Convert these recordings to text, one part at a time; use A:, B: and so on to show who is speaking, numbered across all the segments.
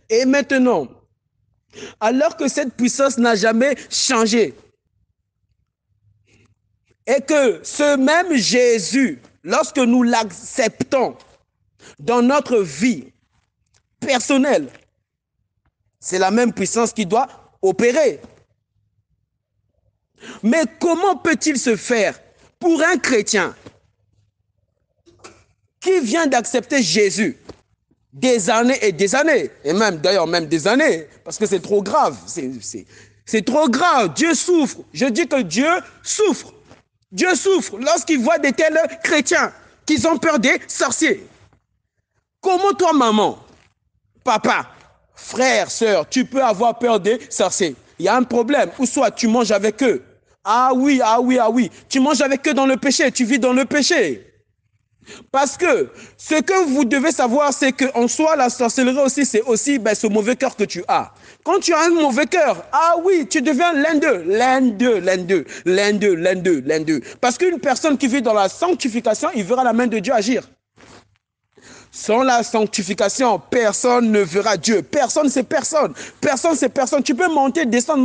A: Et maintenant, alors que cette puissance n'a jamais changé, et que ce même Jésus, lorsque nous l'acceptons dans notre vie personnelle, c'est la même puissance qui doit opérer. Mais comment peut-il se faire pour un chrétien qui vient d'accepter Jésus des années et des années, et même d'ailleurs même des années, parce que c'est trop grave, c'est trop grave, Dieu souffre. Je dis que Dieu souffre. Dieu souffre lorsqu'il voit des tels chrétiens qui ont peur des sorciers. Comment toi, maman, papa, frère, sœur, tu peux avoir peur des sorciers? Il y a un problème, ou soit tu manges avec eux. Ah oui, ah oui, ah oui. Tu manges avec eux dans le péché, tu vis dans le péché. Parce que ce que vous devez savoir, c'est qu'en soi, la sorcellerie aussi, c'est aussi ce mauvais cœur que tu as. Quand tu as un mauvais cœur, ah oui, tu deviens l'un d'eux. Parce qu'une personne qui vit dans la sanctification, il verra la main de Dieu agir. Sans la sanctification, personne ne verra Dieu. Personne, c'est personne. Personne, c'est personne. Tu peux monter, descendre,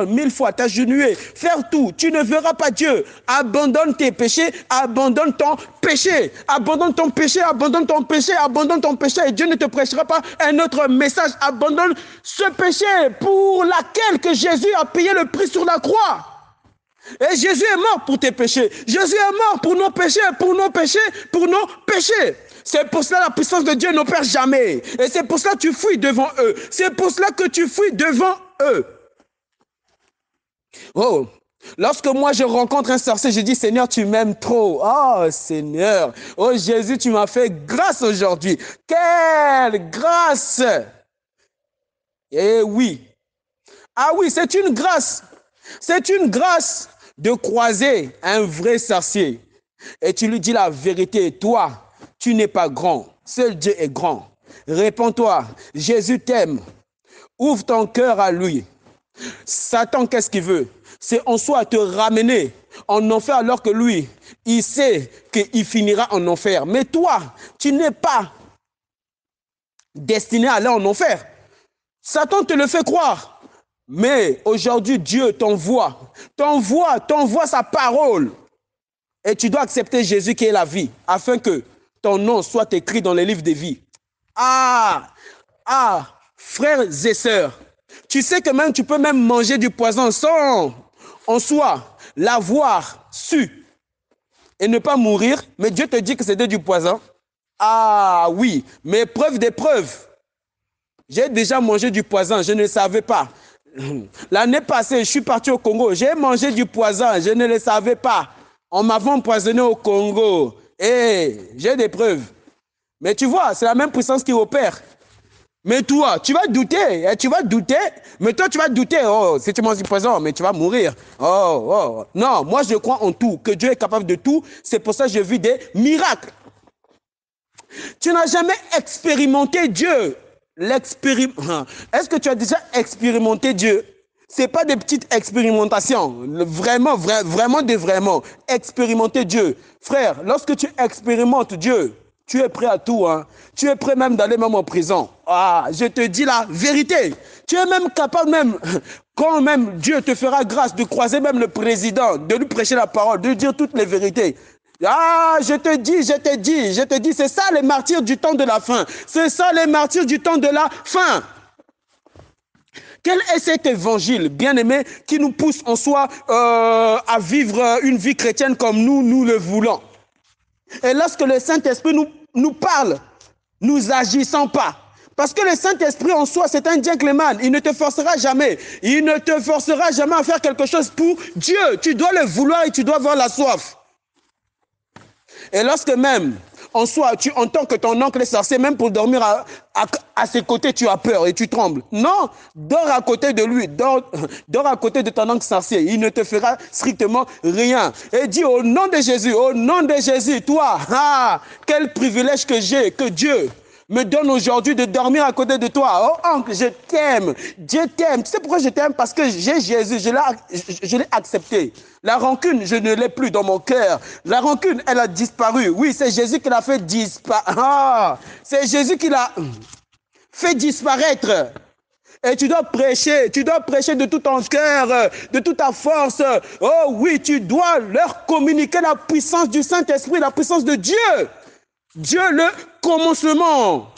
A: 1000 fois, t'agenouiller, faire tout. Tu ne verras pas Dieu. Abandonne tes péchés, abandonne ton péché. Abandonne ton péché, abandonne ton péché, abandonne ton péché. Et Dieu ne te prêchera pas un autre message. Abandonne ce péché pour lequel que Jésus a payé le prix sur la croix. Et Jésus est mort pour tes péchés. Jésus est mort pour nos péchés, pour nos péchés, pour nos péchés. C'est pour cela la puissance de Dieu n'opère jamais. Et c'est pour cela que tu fuis devant eux. C'est pour cela que tu fuis devant eux. Oh, lorsque moi je rencontre un sorcier, je dis Seigneur, tu m'aimes trop. Oh Seigneur, oh Jésus, tu m'as fait grâce aujourd'hui. Quelle grâce! Eh oui. Ah oui, c'est une grâce. C'est une grâce de croiser un vrai sorcier. Et tu lui dis la vérité, toi, tu n'es pas grand, seul Dieu est grand. Réponds-toi, Jésus t'aime. Ouvre ton cœur à lui. Satan, qu'est-ce qu'il veut? C'est en soi te ramener en enfer alors que lui, il sait qu'il finira en enfer. Mais toi, tu n'es pas destiné à aller en enfer. Satan te le fait croire. Mais aujourd'hui, Dieu t'envoie sa parole. Et tu dois accepter Jésus qui est la vie, afin que ton nom soit écrit dans les livres de vie. Frères et sœurs, tu sais que même tu peux même manger du poison sans en soi l'avoir su et ne pas mourir, mais Dieu te dit que c'était du poison. Ah oui, mais preuve des preuves. J'ai déjà mangé du poison, je ne le savais pas. L'année passée, je suis parti au Congo, j'ai mangé du poison, je ne le savais pas. On m'avait empoisonné au Congo. Et j'ai des preuves. Mais tu vois, c'est la même puissance qui opère. Mais toi, tu vas douter. Mais toi, tu vas douter. Oh, si tu manges du poison, mais tu vas mourir. Oh. Non, moi, je crois en tout, que Dieu est capable de tout. C'est pour ça que je vis des miracles. Tu n'as jamais expérimenté Dieu. Est-ce que tu as déjà expérimenté Dieu? Ce n'est pas des petites expérimentations. Vraiment. Expérimenter Dieu. Frère, lorsque tu expérimentes Dieu, tu es prêt à tout. Hein? Tu es prêt même d'aller même en prison. Ah, je te dis la vérité. Tu es même capable même, quand même Dieu te fera grâce de croiser même le président, de lui prêcher la parole, de lui dire toutes les vérités. Ah, je te dis, c'est ça les martyrs du temps de la fin. C'est ça les martyrs du temps de la fin. Quel est cet évangile, bien-aimé, qui nous pousse en soi à vivre une vie chrétienne comme nous le voulons? Et lorsque le Saint-Esprit nous parle, nous agissons pas. Parce que le Saint-Esprit en soi, c'est un gentleman. Il ne te forcera jamais. Il ne te forcera jamais à faire quelque chose pour Dieu. Tu dois le vouloir et tu dois avoir la soif. Et lorsque même, en soi, tu entends que ton oncle est sorcier, même pour dormir à ses côtés, tu as peur et tu trembles. Non, dors à côté de lui, dors à côté de ton oncle sorcier. Il ne te fera strictement rien. Et dis au nom de Jésus, toi, quel privilège que j'ai, que Dieu me donne aujourd'hui de dormir à côté de toi. Oh oncle, je t'aime. Dieu t'aime. Tu sais pourquoi je t'aime? Parce que j'ai Jésus, je l'ai accepté. La rancune, je ne l'ai plus dans mon cœur. La rancune, elle a disparu. Oui, c'est Jésus qui l'a fait disparaître. C'est Jésus qui l'a... Fais disparaître. Et tu dois prêcher de tout ton cœur, de toute ta force. Oh oui, tu dois leur communiquer la puissance du Saint-Esprit, la puissance de Dieu. Dieu, le commencement.